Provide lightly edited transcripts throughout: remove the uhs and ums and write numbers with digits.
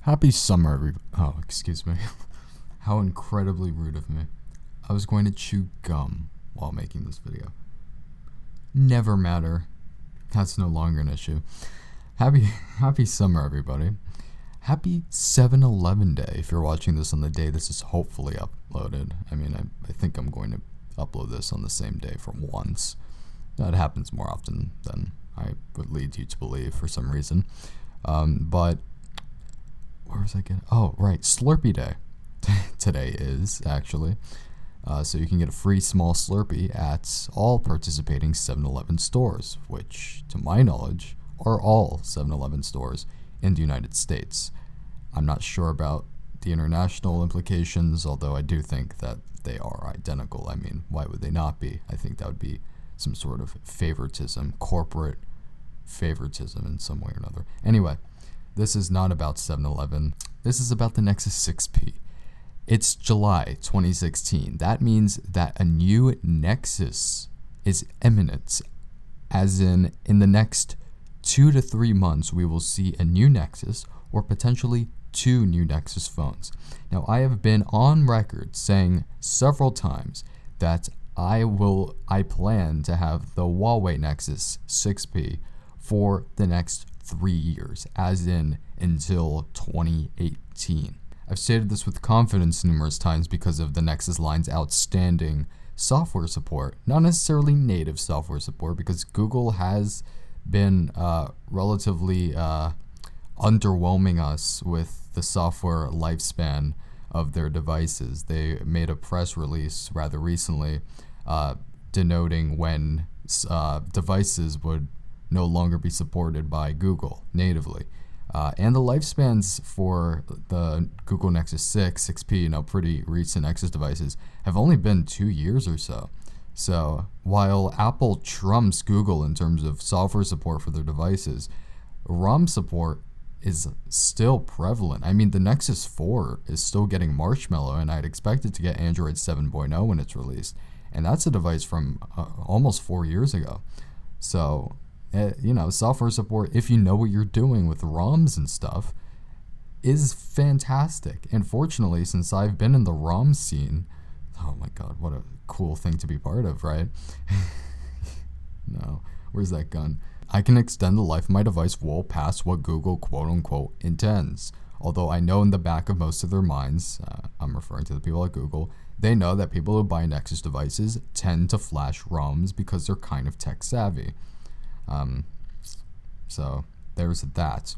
Happy summer, oh, excuse me. How incredibly rude of me. I was going to chew gum while making this video. Never matter. That's no longer an issue. Happy summer, everybody. Happy 7-Eleven day if you're watching this on the day this is hopefully uploaded. I think I'm going to upload this on the same day for once. That happens more often than I would lead you to believe for some reason. But where was I getting? Oh, right, Slurpee Day. Today is, actually. So you can get a free small Slurpee at all participating 7-Eleven stores, which, to my knowledge, are all 7-Eleven stores in the United States. I'm not sure about the international implications, although I do think that they are identical. Why would they not be? I think that would be some sort of favoritism, corporate favoritism in some way or another. Anyway, this is not about 7-Eleven. This is about the Nexus 6P. It's July 2016. That means that a new Nexus is imminent, as in the next 2 to 3 months, we will see a new Nexus or potentially 2 new Nexus phones. Now, I have been on record saying several times that I plan to have the Huawei Nexus 6P for the next 3 years, as in until 2018. I've stated this with confidence numerous times because of the Nexus line's outstanding software support, not necessarily native software support, because Google has been relatively underwhelming us with the software lifespan of their devices. They made a press release rather recently denoting when devices would no longer be supported by Google natively. And the lifespans for the Google Nexus 6, 6P, pretty recent Nexus devices have only been 2 years or so. So while Apple trumps Google in terms of software support for their devices, ROM support is still prevalent. The Nexus 4 is still getting Marshmallow, and I'd expect it to get Android 7.0 when it's released. And that's a device from almost 4 years ago. So, software support, if you know what you're doing with ROMs and stuff, is fantastic. And fortunately, since I've been in the ROM scene, oh my god, what a cool thing to be part of, right? No, where's that gun? I can extend the life of my device well past what Google quote-unquote intends. Although I know in the back of most of their minds, I'm referring to the people at Google, they know that people who buy Nexus devices tend to flash ROMs because they're kind of tech savvy. So there's that.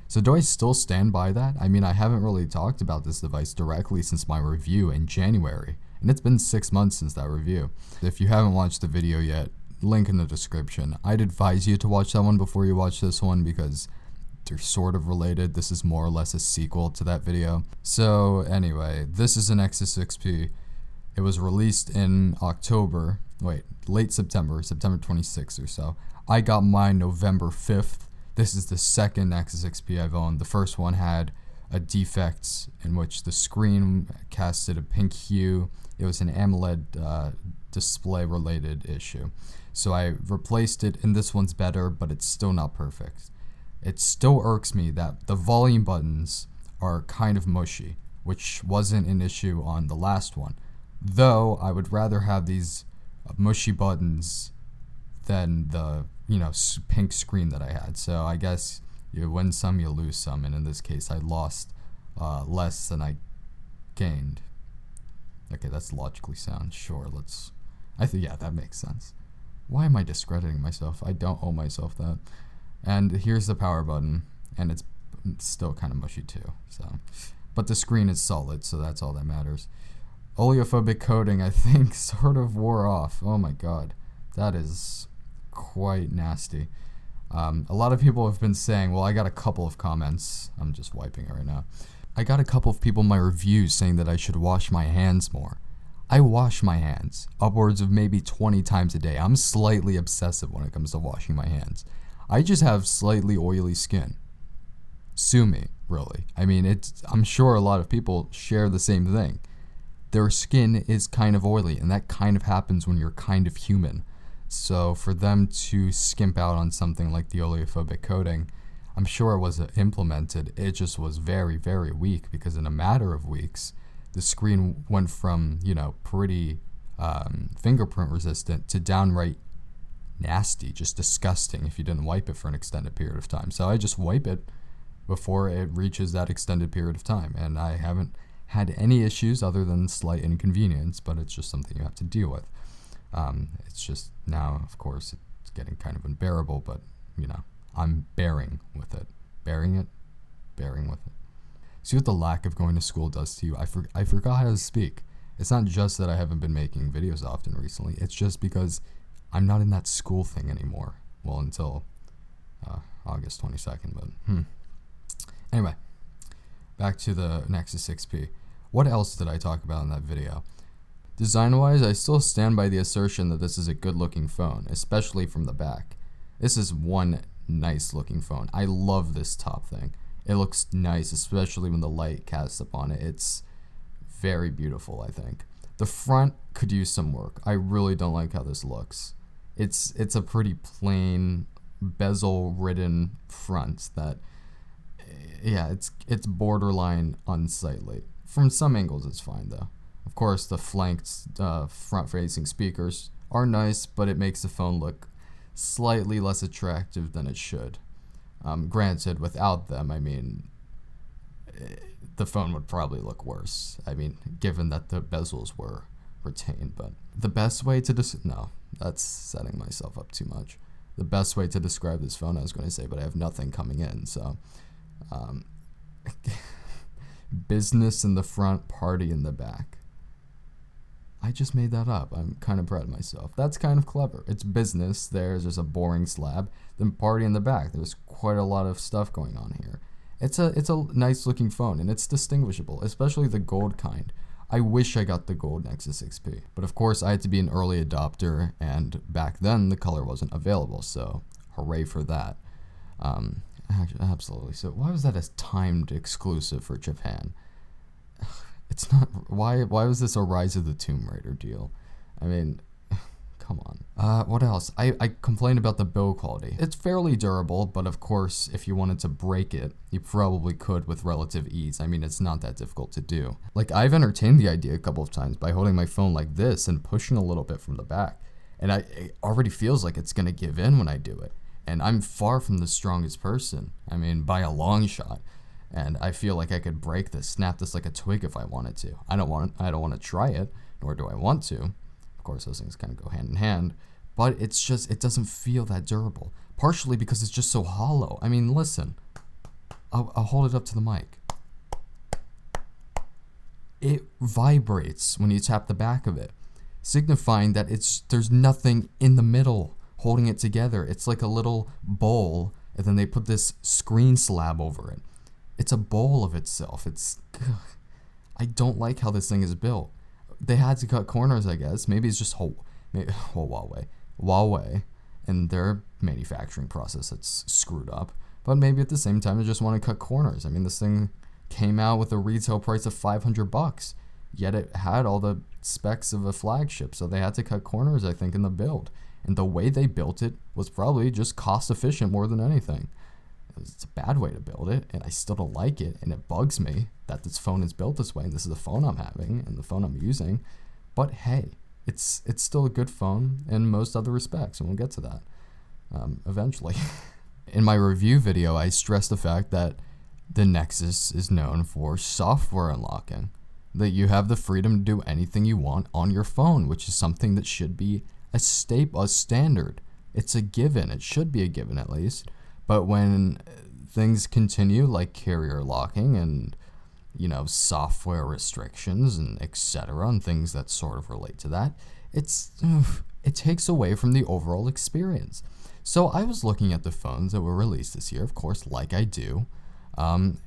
So do I still stand by that? I haven't really talked about this device directly since my review in January, and it's been 6 months since that review. If you haven't watched the video yet, link in the description. I'd advise you to watch that one before you watch this one because they're sort of related. This is more or less a sequel to that video. So anyway, this is an Nexus 6P. It was released in late September 26th or so. I got mine November 5th. This is the second Nexus 6P I've owned. The first one had a defect in which the screen casted a pink hue. It was an AMOLED display related issue. So I replaced it, and this one's better, but it's still not perfect. It still irks me that the volume buttons are kind of mushy, which wasn't an issue on the last one. Though I would rather have these mushy buttons than the pink screen that I had. So I guess you win some, you lose some, and in this case I lost less than I gained. Okay, that's logically sound. Sure, yeah, that makes sense. Why am I discrediting myself? I don't owe myself that. And here's the power button, and it's still kind of mushy too. So, but the screen is solid, so that's all that matters. Oleophobic coating, I think, sort of wore off. Oh my god, that is quite nasty. A lot of people have been saying, well, I got a couple of comments. I'm just wiping it right now. I got a couple of people in my reviews saying that I should wash my hands more. I wash my hands upwards of maybe 20 times a day. I'm slightly obsessive when it comes to washing my hands. I just have slightly oily skin. Sue me, really. I'm sure a lot of people share the same thing. Their skin is kind of oily, and that kind of happens when you're kind of human. So for them to skimp out on something like the oleophobic coating, I'm sure it was implemented. It just was very, very weak because in a matter of weeks, the screen went from, pretty fingerprint resistant to downright nasty, just disgusting if you didn't wipe it for an extended period of time. So I just wipe it before it reaches that extended period of time. And I haven't had any issues other than slight inconvenience, but it's just something you have to deal with. It's just now, of course, it's getting kind of unbearable, but, I'm bearing with it. Bearing with it. See what the lack of going to school does to you. I forgot how to speak. It's not just that I haven't been making videos often recently. It's just because I'm not in that school thing anymore. Well, until August 22nd, but Anyway, back to the Nexus 6P. What else did I talk about in that video? Design-wise, I still stand by the assertion that this is a good-looking phone, especially from the back. This is one nice-looking phone. I love this top thing. It looks nice, especially when the light casts upon it. It's very beautiful, I think. The front could use some work. I really don't like how this looks. It's a pretty plain, bezel-ridden front that, it's borderline unsightly. From some angles, it's fine, though. Of course, the flanked front-facing speakers are nice, but it makes the phone look slightly less attractive than it should. Granted, without them, the phone would probably look worse. Given that the bezels were retained. But the best way to no, that's setting myself up too much. The best way to describe this phone, I was going to say, but I have nothing coming in, so business in the front, party in the back. I just made that up. I'm kind of proud of myself. That's kind of clever. It's business. There's just a boring slab. Then party in the back. There's quite a lot of stuff going on here. It's a nice looking phone, and it's distinguishable, especially the gold kind. I wish I got the gold Nexus 6P, but of course I had to be an early adopter, and back then the color wasn't available, so hooray for that. Absolutely. So why was that a timed exclusive for Japan? It's not. Why was this a Rise of the Tomb Raider deal? Come on. What else? I complained about the build quality. It's fairly durable, but of course, if you wanted to break it, you probably could with relative ease. It's not that difficult to do. I've entertained the idea a couple of times by holding my phone like this and pushing a little bit from the back. And it already feels like it's going to give in when I do it. And I'm far from the strongest person. By a long shot. And I feel like I could break this, snap this like a twig if I wanted to. I don't want to try it, nor do I want to. Of course, those things kind of go hand in hand. But it doesn't feel that durable. Partially because it's just so hollow. Listen. I'll hold it up to the mic. It vibrates when you tap the back of it, signifying that there's nothing in the middle holding it together. It's like a little bowl, and then they put this screen slab over it. It's a bowl of itself. I don't like how this thing is built. They had to cut corners, I guess. Maybe it's just Huawei and their manufacturing process that's screwed up. But maybe at the same time, they just want to cut corners. This thing came out with a retail price of $500, yet it had all the specs of a flagship. So they had to cut corners, I think, in the build. And the way they built it was probably just cost efficient more than anything. It's a bad way to build it, and I still don't like it, and it bugs me that this phone is built this way, and this is the phone I'm having, and the phone I'm using. But hey, it's still a good phone in most other respects, and we'll get to that eventually. In my review video, I stressed the fact that the Nexus is known for software unlocking, that you have the freedom to do anything you want on your phone, which is something that should be a standard. It's a given. It should be a given, at least. But when things continue, like carrier locking and, software restrictions and etc., and things that sort of relate to that, it takes away from the overall experience. So I was looking at the phones that were released this year, of course, like I do. And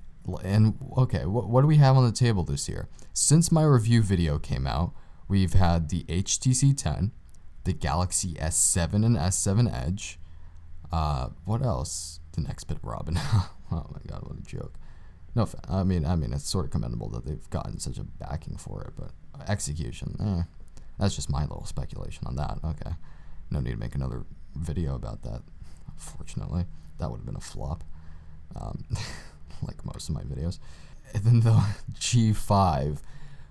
okay, what do we have on the table this year? Since my review video came out, we've had the HTC 10, the Galaxy S7 and S7 Edge. What else? The next bit, Robin. Oh my God, what a joke. No, it's sort of commendable that they've gotten such a backing for it, but execution, that's just my little speculation on that. Okay, no need to make another video about that. Unfortunately, that would have been a flop. like most of my videos. And then the G5,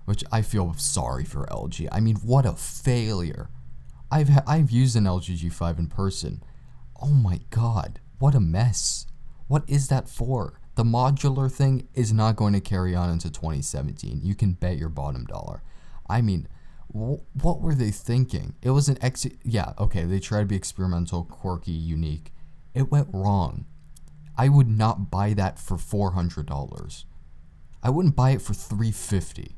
which I feel sorry for LG. I mean, what a failure. I've used an LG G5 in person. Oh my god, what a mess. What is that for? The modular thing is not going to carry on into 2017. You can bet your bottom dollar. I mean, what were they thinking? It was an yeah, okay, they tried to be experimental, quirky, unique. It went wrong. I would not buy that for $400. I wouldn't buy it for $350.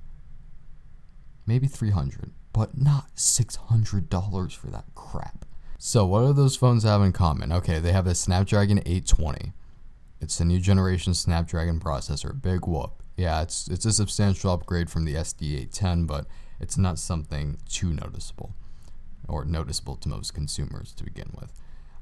Maybe $300, but not $600 for that crap. So what do those phones have in common? Okay, they have a Snapdragon 820. It's the new generation Snapdragon processor. Big whoop. Yeah, it's a substantial upgrade from the SD810, but it's not something too noticeable, or noticeable to most consumers to begin with.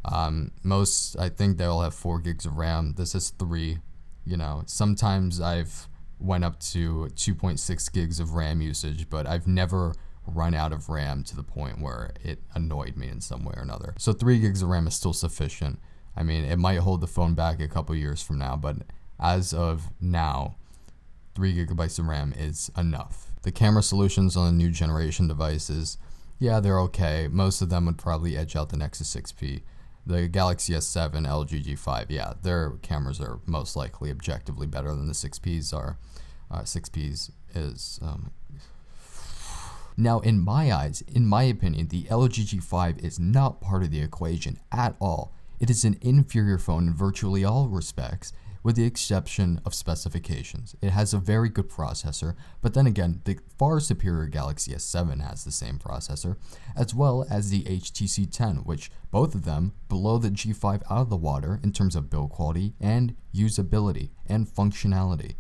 I think they'll have 4 gigs of RAM. This is 3. You know, sometimes I've went up to 2.6 gigs of RAM usage, but I've never run out of RAM to the point where it annoyed me in some way or another. So 3 gigs of RAM is still sufficient. I mean, it might hold the phone back a couple years from now, but as of now, 3 gigabytes of RAM is enough. The camera solutions on the new generation devices, yeah, they're okay. Most of them would probably edge out the Nexus 6P. The Galaxy S7, LG G5, yeah, their cameras are most likely objectively better than the 6Ps are. 6Ps is... Now, in my eyes, in my opinion, the LG G5 is not part of the equation at all. It is an inferior phone in virtually all respects, with the exception of specifications. It has a very good processor, but then again, the far superior Galaxy S7 has the same processor, as well as the HTC 10, which both of them blow the G5 out of the water in terms of build quality and usability and functionality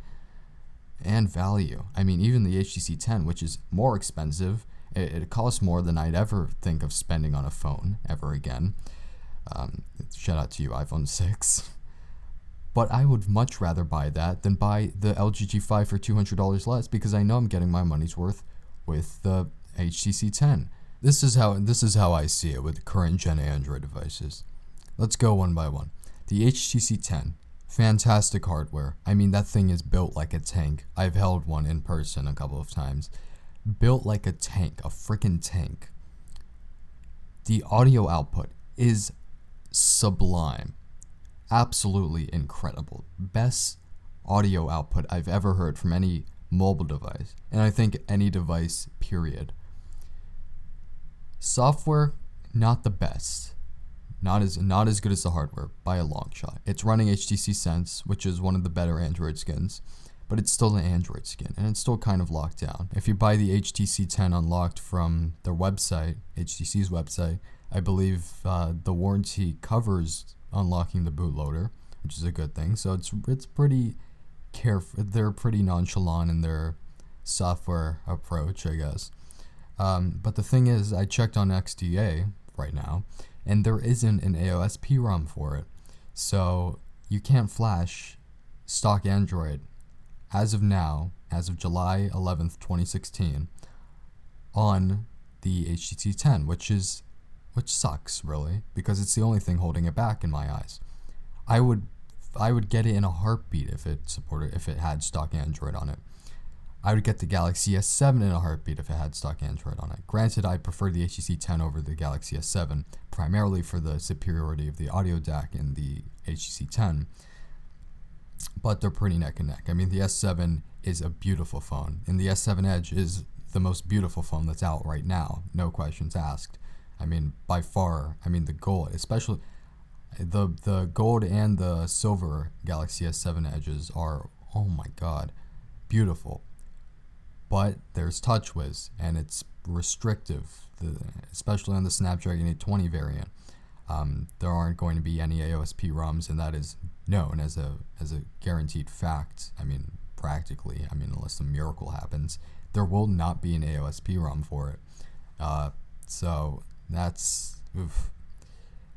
and value. I mean, even the HTC 10, which is more expensive, it costs more than I'd ever think of spending on a phone ever again. Shout out to you, iPhone 6. But I would much rather buy that than buy the LG G5 for $200 less, because I know I'm getting my money's worth with the HTC 10. This is how I see it with current gen Android devices. Let's go one by one. The HTC 10, fantastic hardware. I mean, that thing is built like a tank. I've held one in person a couple of times. Built like a tank, a freaking tank. The audio output is sublime. Absolutely incredible. Best audio output I've ever heard from any mobile device, and I think any device, period. Software, not the best. Not as good as the hardware by a long shot. It's running HTC Sense, which is one of the better Android skins, but it's still an Android skin, and it's still kind of locked down. If you buy the HTC 10 unlocked from their website, HTC's website, I believe the warranty covers unlocking the bootloader, which is a good thing. So it's pretty careful. They're pretty nonchalant in their software approach, I guess. But the thing is, I checked on XDA right now, and there isn't an AOSP ROM for it. So you can't flash stock Android as of now, as of July 11th, 2016, on the HTC 10, which sucks, really, because it's the only thing holding it back in my eyes. I would get it in a heartbeat if it had stock Android on it. I would get the Galaxy S7 in a heartbeat if it had stock Android on it. Granted, I prefer the HTC 10 over the Galaxy S7, primarily for the superiority of the audio DAC in the HTC 10, but they're pretty neck and neck. I mean, the S7 is a beautiful phone, and the S7 Edge is the most beautiful phone that's out right now, no questions asked. I mean, by far, I mean, the gold, especially the gold and the silver Galaxy S7 Edges are, oh my god, beautiful. But there's TouchWiz, and it's restrictive, especially on the Snapdragon 820 variant. There aren't going to be any AOSP ROMs, and that is known as a guaranteed fact. I mean, practically, unless some miracle happens, there will not be an AOSP ROM for it. So that's oof.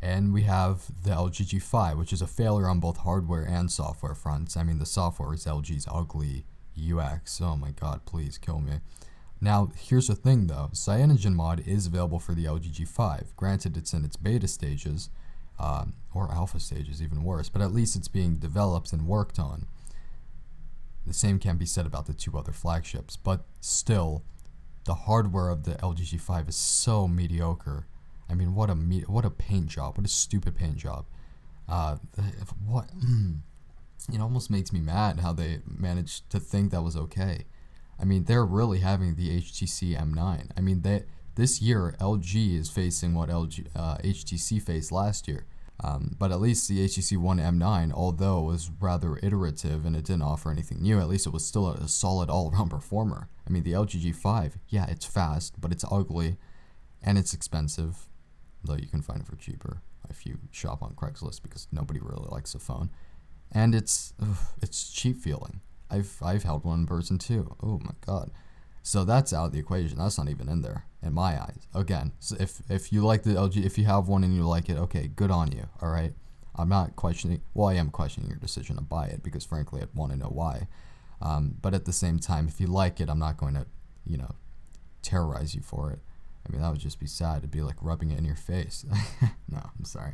And we have the LG G5, which is a failure on both hardware and software fronts. I mean, the software is LG's ugly UX. Oh my god, please kill me. Now, here's the thing though. CyanogenMod is available for the LG G5. Granted, it's in its beta stages. or alpha stage is even worse, but at least it's being developed and worked on. The same can be said about the two other flagships, but still, the hardware of the LG G5 is so mediocre. I mean, what a paint job, what a stupid paint job. It almost makes me mad how they managed to think that was okay. I mean, they're really having the HTC M9. I mean, this year LG is facing what HTC faced last year. But at least the HTC One M9, although it was rather iterative and it didn't offer anything new, at least it was still a solid all-around performer. I mean, the LG G5, yeah, it's fast, but it's ugly, and it's expensive, though you can find it for cheaper if you shop on Craigslist, because nobody really likes the phone. And it's cheap feeling. I've held one in person too. Oh my god. So that's out of the equation. That's not even in there in my eyes. Again, so if you like the LG, if you have one and you like it, okay, good on you. All right. I'm not questioning. Well, I am questioning your decision to buy it because frankly, I'd want to know why. But at the same time, if you like it, I'm not going to, terrorize you for it. I mean, that would just be sad. It'd be like rubbing it in your face. No, I'm sorry.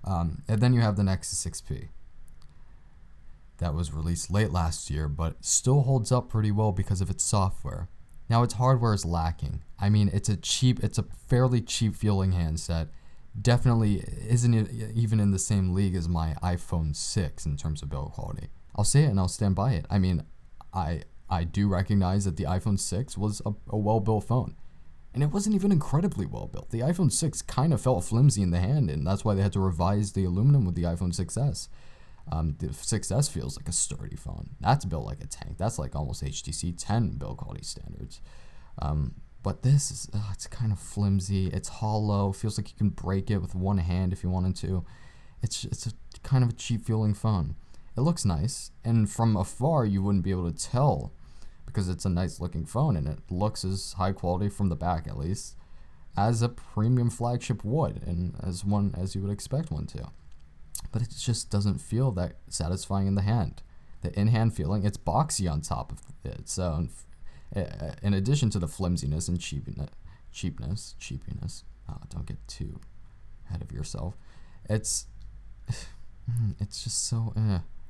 And then you have the Nexus 6P. That was released late last year, but still holds up pretty well because of its software. Now, its hardware is lacking. I mean, it's a fairly cheap feeling handset. Definitely isn't even in the same league as my iPhone 6 in terms of build quality. I'll say it and I'll stand by it. I mean, I do recognize that the iPhone 6 was a well-built phone. And it wasn't even incredibly well built. The iPhone 6 kind of felt flimsy in the hand, and that's why they had to revise the aluminum with the iPhone 6s. The 6S feels like a sturdy phone. That's built like a tank. That's like almost HTC 10 build quality standards. But this is, it's kind of flimsy. It's hollow. Feels like you can break it with one hand if you wanted to. It's a kind of a cheap feeling phone. It looks nice, and from afar you wouldn't be able to tell because it's a nice looking phone and it looks as high quality from the back at least as a premium flagship would, and as you would expect one to. But it just doesn't feel that satisfying in the hand. The in-hand feeling, it's boxy on top of it. So, in addition to the flimsiness and cheapness, don't get too ahead of yourself. It's just so.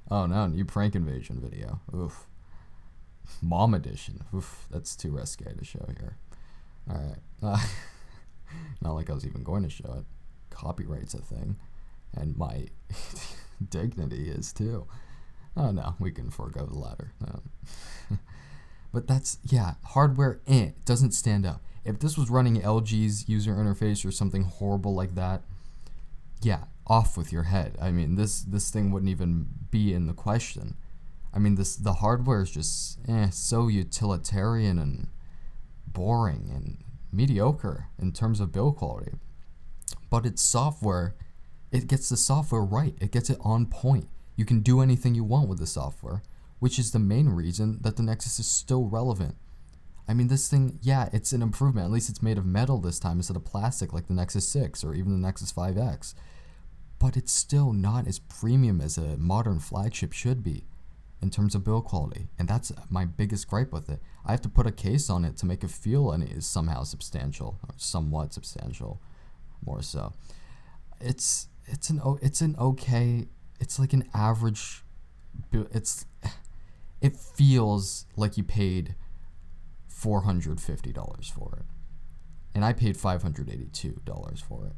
Oh no, new prank invasion video. Oof. Mom edition. Oof, that's too risque to show here. All right. Not like I was even going to show it. Copyright's a thing. And my dignity is too. Oh no, we can forego the latter. But that's, hardware doesn't stand up. If this was running LG's user interface or something horrible like that, off with your head. I mean, this thing wouldn't even be in the question. I mean, the hardware is just so utilitarian and boring and mediocre in terms of build quality. But its software, it gets the software right. It gets it on point. You can do anything you want with the software, which is the main reason that the Nexus is still relevant. I mean, this thing, it's an improvement. At least it's made of metal this time instead of plastic like the Nexus 6 or even the Nexus 5X. But it's still not as premium as a modern flagship should be in terms of build quality. And that's my biggest gripe with it. I have to put a case on it to make it feel somehow substantial, or somewhat substantial, more so. It's like an average. It feels like you paid $450 for it, and I paid $582 for it.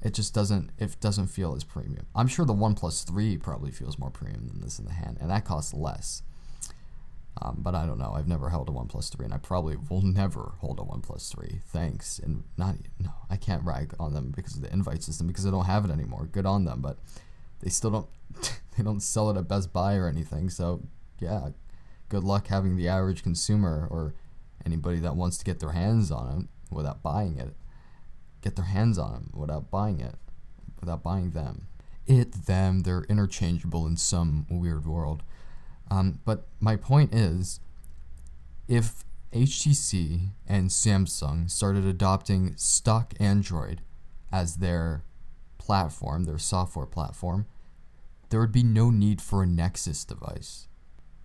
It just doesn't feel as premium. I'm sure the OnePlus 3 probably feels more premium than this in the hand, and that costs less. But I don't know. I've never held a OnePlus 3, and I probably will never hold a OnePlus 3. Thanks, and I can't rag on them because of the invite system because I don't have it anymore. Good on them, but they still don't. They don't sell it at Best Buy or anything. So good luck having the average consumer or anybody that wants to get their hands on it without buying it. Get their hands on them without buying it, without buying them. They're interchangeable in some weird world. But my point is, if HTC and Samsung started adopting stock Android as their platform, their software platform, there would be no need for a Nexus device.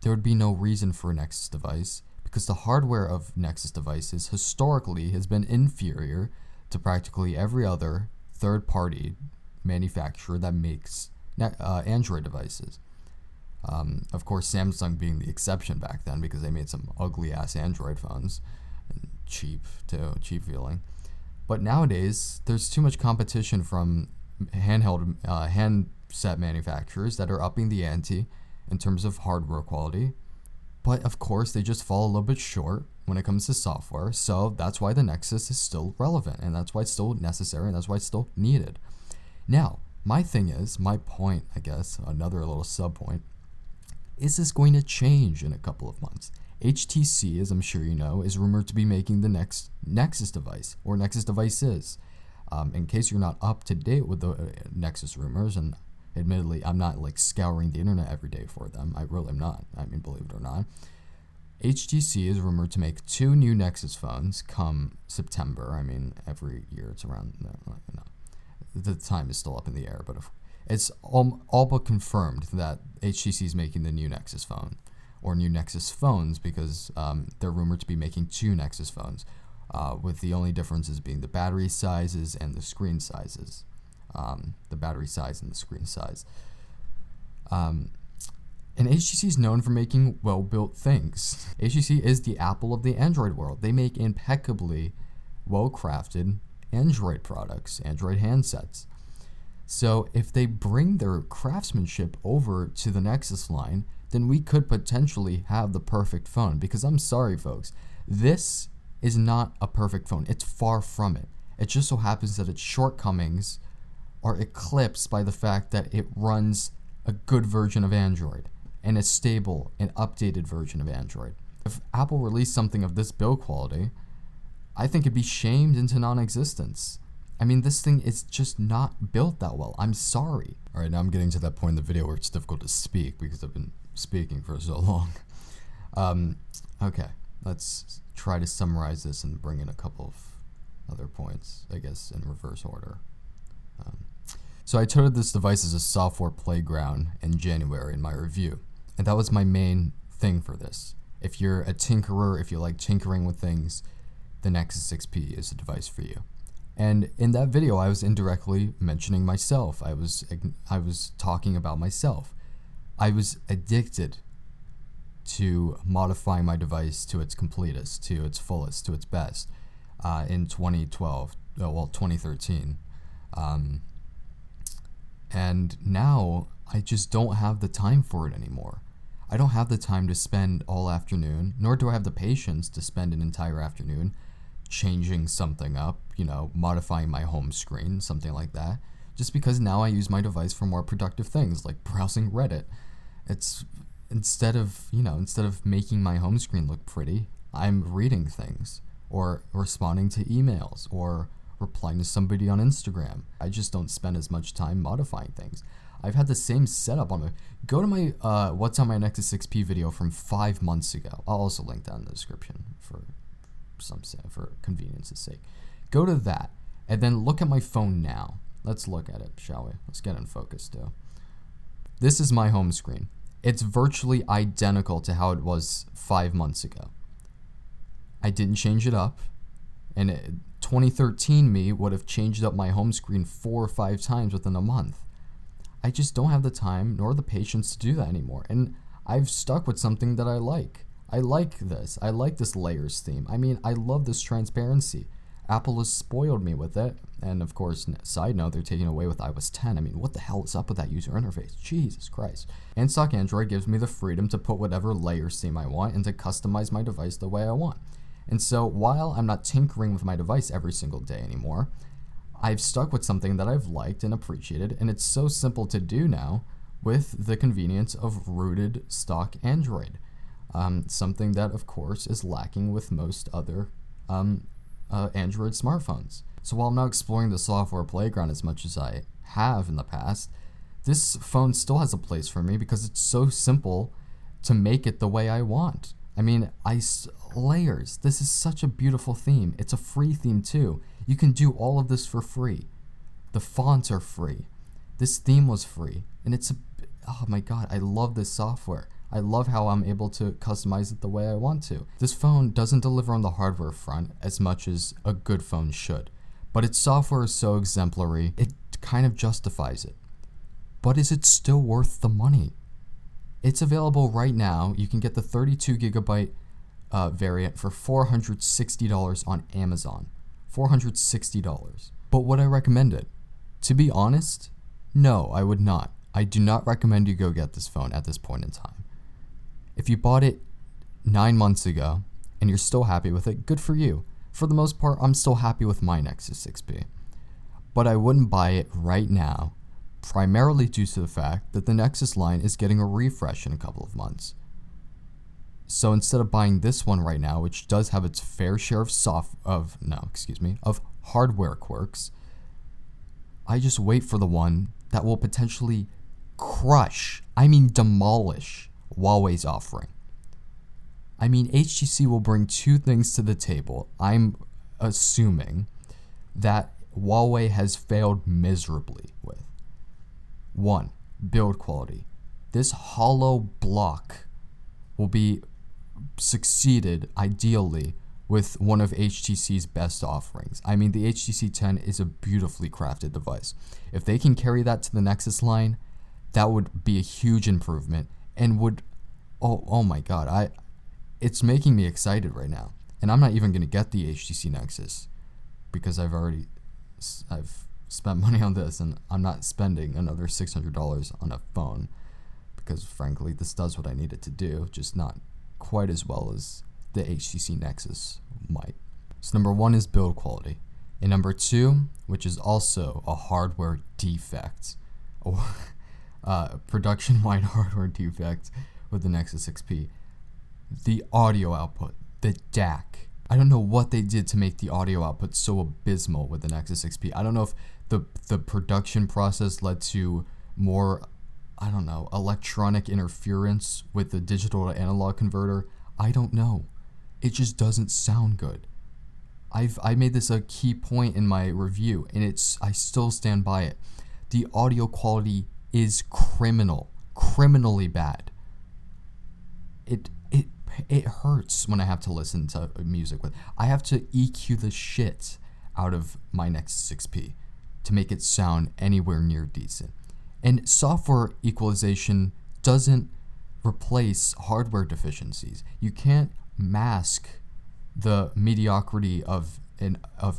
There would be no reason for a Nexus device because the hardware of Nexus devices historically has been inferior to practically every other third-party manufacturer that makes Android devices. Of course, Samsung being the exception back then because they made some ugly ass Android phones, and cheap feeling. But nowadays, there's too much competition from handset manufacturers that are upping the ante in terms of hardware quality. But of course, they just fall a little bit short when it comes to software. So that's why the Nexus is still relevant, and that's why it's still necessary, and that's why it's still needed. Now, my point, I guess, another little sub point, is this going to change in a couple of months? HTC, as I'm sure you know, is rumored to be making the next Nexus device, or Nexus devices. In case you're not up to date with the Nexus rumors, and admittedly, I'm not like scouring the internet every day for them. I really am not. I mean, believe it or not. HTC is rumored to make 2 new Nexus phones come September. I mean, every year it's around, the time is still up in the air, but it's all but confirmed that HTC is making the new Nexus phone, or new Nexus phones, because they're rumored to be making 2 Nexus phones, with the only differences being the battery sizes and the screen sizes. The battery size and the screen size. And HTC is known for making well-built things. HTC is the Apple of the Android world. They make impeccably well-crafted Android products, Android handsets. So if they bring their craftsmanship over to the Nexus line, then we could potentially have the perfect phone. Because I'm sorry, folks, this is not a perfect phone. It's far from it. It just so happens that its shortcomings are eclipsed by the fact that it runs a good version of Android and a stable and updated version of Android. If Apple released something of this build quality, I think it'd be shamed into non-existence. I mean, this thing is just not built that well. I'm sorry. All right, now I'm getting to that point in the video where it's difficult to speak because I've been speaking for so long. Okay, let's try to summarize this and bring in a couple of other points, I guess, in reverse order. So I touted this device as a software playground in January in my review, and that was my main thing for this. If you're a tinkerer, if you like tinkering with things, the Nexus 6P is a device for you. And in that video, I was indirectly mentioning myself. I was talking about myself. I was addicted to modifying my device to its completest, to its fullest, to its best in 2013. And now I just don't have the time for it anymore. I don't have the time to spend all afternoon, nor do I have the patience to spend an entire afternoon changing something up, modifying my home screen, something like that, just because now I use my device for more productive things like browsing Reddit. It's instead of making my home screen look pretty, I'm reading things or responding to emails or replying to somebody on Instagram. I just don't spend as much time modifying things. I've had the same setup on my... Go to my What's on My Nexus 6P video from 5 months ago. I'll also link that in the description for convenience's sake. Go to that, and then look at my phone now. Let's look at it, shall we? Let's get in focus, too. This is my home screen. It's virtually identical to how it was 5 months ago. I didn't change it up, and 2013 me would have changed up my home screen 4 or 5 times within a month. I just don't have the time nor the patience to do that anymore, and I've stuck with something that I like. I like this. I like this layers theme. I mean, I love this transparency. Apple has spoiled me with it, and of course, side note, they're taking away with iOS 10. I mean, what the hell is up with that user interface? Jesus Christ. And stock Android gives me the freedom to put whatever layers theme I want and to customize my device the way I want. And so while I'm not tinkering with my device every single day anymore, I've stuck with something that I've liked and appreciated, and it's so simple to do now with the convenience of rooted stock Android. Something that, of course, is lacking with most other Android smartphones. So while I'm not exploring the software playground as much as I have in the past, this phone still has a place for me because it's so simple to make it the way I want. I mean, layers. This is such a beautiful theme. It's a free theme too. You can do all of this for free. The fonts are free. This theme was free. And oh my god, I love this software. I love how I'm able to customize it the way I want to. This phone doesn't deliver on the hardware front as much as a good phone should. But its software is so exemplary, it kind of justifies it. But is it still worth the money? It's available right now. You can get the 32 gigabyte variant for $460 on Amazon. $460. But would I recommend it? To be honest, no, I would not. I do not recommend you go get this phone at this point in time. If you bought it 9 months ago and you're still happy with it, good for you. For the most part, I'm still happy with my Nexus 6P. But I wouldn't buy it right now, primarily due to the fact that the Nexus line is getting a refresh in a couple of months. So instead of buying this one right now, which does have its fair share of hardware quirks, I just wait for the one that will potentially demolish Huawei's offering. I mean, HTC will bring two things to the table. I'm assuming that Huawei has failed miserably with. One, build quality. This hollow block will be succeeded ideally with one of HTC's best offerings. I mean, the HTC 10 is a beautifully crafted device. If they can carry that to the Nexus line, that would be a huge improvement and would, oh my god, it's making me excited right now. And I'm not even going to get the HTC Nexus because I've spent money on this, and I'm not spending another $600 on a phone because frankly this does what I need it to do, just not quite as well as the HTC Nexus might. So number one is build quality. And number two, which is also a hardware defect, or production-wide hardware defect with the Nexus 6P, the audio output, the DAC. I don't know what they did to make the audio output so abysmal with the Nexus 6P. I don't know if the production process led to more, electronic interference with the digital to analog converter. I don't know. It just doesn't sound good. I made this a key point in my review, and I still stand by it. The audio quality is criminally bad. It hurts when I have to listen to music with. I have to EQ the shit out of my Nexus 6P to make it sound anywhere near decent. And software equalization doesn't replace hardware deficiencies. You can't mask the mediocrity of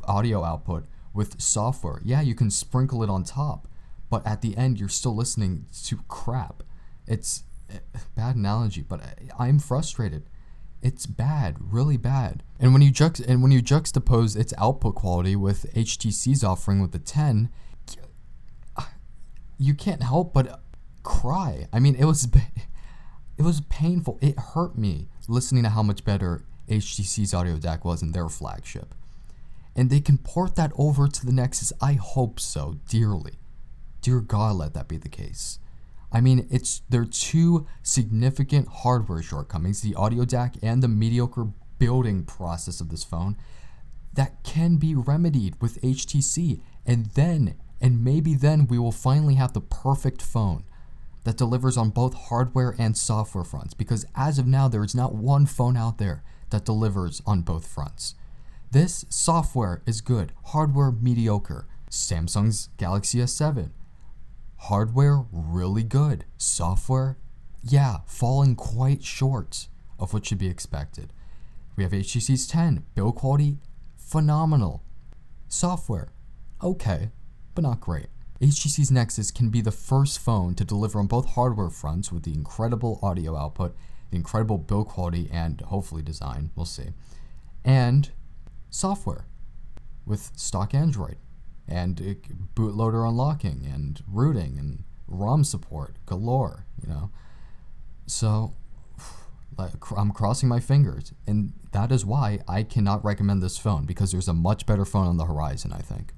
audio output with software. Yeah, you can sprinkle it on top, but at the end you're still listening to crap. It's bad analogy, but I'm frustrated. It's bad, really bad. And when you juxtapose its output quality with HTC's offering with the 10, you can't help but cry. I mean, it was painful. It hurt me listening to how much better HTC's audio DAC was in their flagship. And they can port that over to the Nexus. I hope so, dearly. Dear God, let that be the case. I mean, there are two significant hardware shortcomings, the audio DAC and the mediocre building process of this phone, that can be remedied with HTC. And maybe then we will finally have the perfect phone that delivers on both hardware and software fronts. Because as of now, there is not one phone out there that delivers on both fronts. This software is good, hardware mediocre. Samsung's Galaxy S7. Hardware, really good. Software, falling quite short of what should be expected. We have HTC's 10. Build quality, phenomenal. Software, okay, but not great. HTC's Nexus can be the first phone to deliver on both hardware fronts with the incredible audio output, the incredible build quality, and hopefully design, we'll see, and software with stock Android and bootloader unlocking and rooting and ROM support galore, So I'm crossing my fingers, and that is why I cannot recommend this phone, because there's a much better phone on the horizon, I think,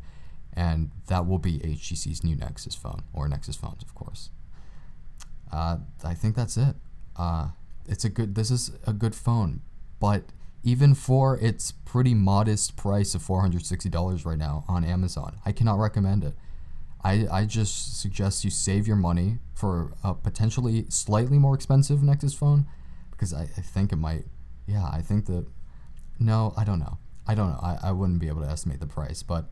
and that will be HTC's new Nexus phone, or Nexus phones, of course. I think that's it. This is a good phone, but even for its pretty modest price of $460 right now on Amazon, I cannot recommend it. I just suggest you save your money for a potentially slightly more expensive Nexus phone, because I think it might, I don't know. I wouldn't be able to estimate the price, but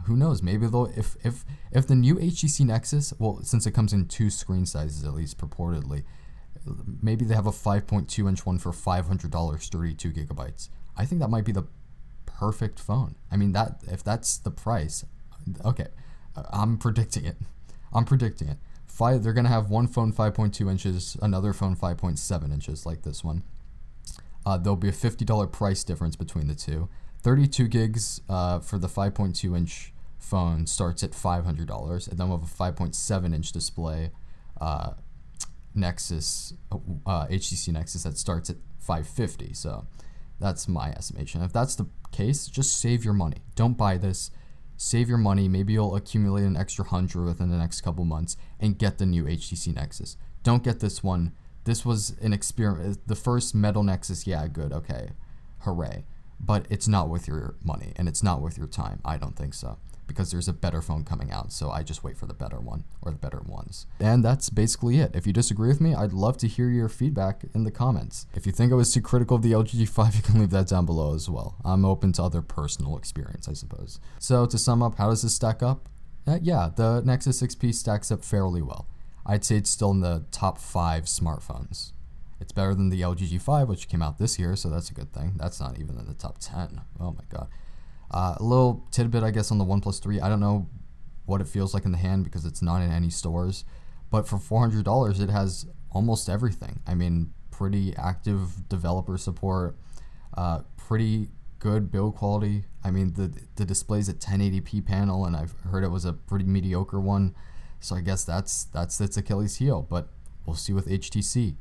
who knows? Maybe they'll if the new HTC Nexus, well, since it comes in 2 screen sizes at least purportedly, maybe they have a 5.2-inch one for $500, 32 gigabytes. I think that might be the perfect phone. I mean, that if that's the price, okay, I'm predicting it. They're gonna have one phone 5.2 inches, another phone 5.7 inches like this one. There'll be a $50 price difference between the two. 32 gigs for the 5.2 inch phone starts at $500, and then we'll have a 5.7 inch display Nexus, HTC Nexus, that starts at $550. So that's my estimation. If that's the case, just save your money. Don't buy this. Save your money. Maybe you'll accumulate an extra 100 within the next couple months and get the new HTC Nexus. Don't get this one. This was an experiment. The first metal Nexus, yeah, good, okay, hooray. But it's not worth your money, and it's not worth your time. I don't think so, because there's a better phone coming out, so I just wait for the better one, or the better ones. And that's basically it. If you disagree with me, I'd love to hear your feedback in the comments. If you think I was too critical of the LG G5, you can leave that down below as well. I'm open to other personal experience, I suppose. So to sum up, how does this stack up? Yeah, the Nexus 6P stacks up fairly well. I'd say it's still in the top 5 smartphones. It's better than the LG G5, which came out this year, so that's a good thing. That's not even in the top 10. Oh my god. A little tidbit, I guess, on the OnePlus 3. I don't know what it feels like in the hand because it's not in any stores. But for $400, it has almost everything. I mean, pretty active developer support, pretty good build quality. I mean, the display's at 1080p panel, and I've heard it was a pretty mediocre one. So I guess that's its Achilles heel. But we'll see with HTC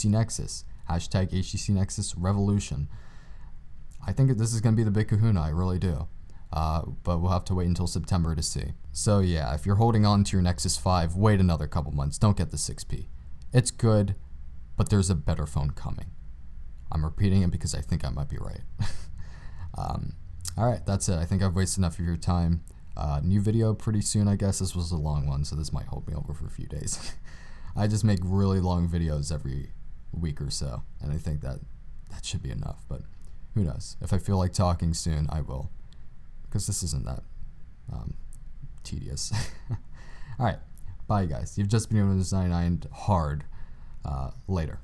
Nexus, hashtag HTC Nexus Revolution. I think this is going to be the big kahuna, I really do. But we'll have to wait until September to see. So yeah, if you're holding on to your Nexus 5, wait another couple months. Don't get the 6P. It's good, but there's a better phone coming. I'm repeating it because I think I might be right. Alright, that's it. I think I've wasted enough of your time. New video pretty soon, I guess. This was a long one, so this might hold me over for a few days. I just make really long videos every week or so, and I think that should be enough, but who knows? If I feel like talking soon, I will, because this isn't that tedious. Alright, bye guys. You've just been able to design hard. Later.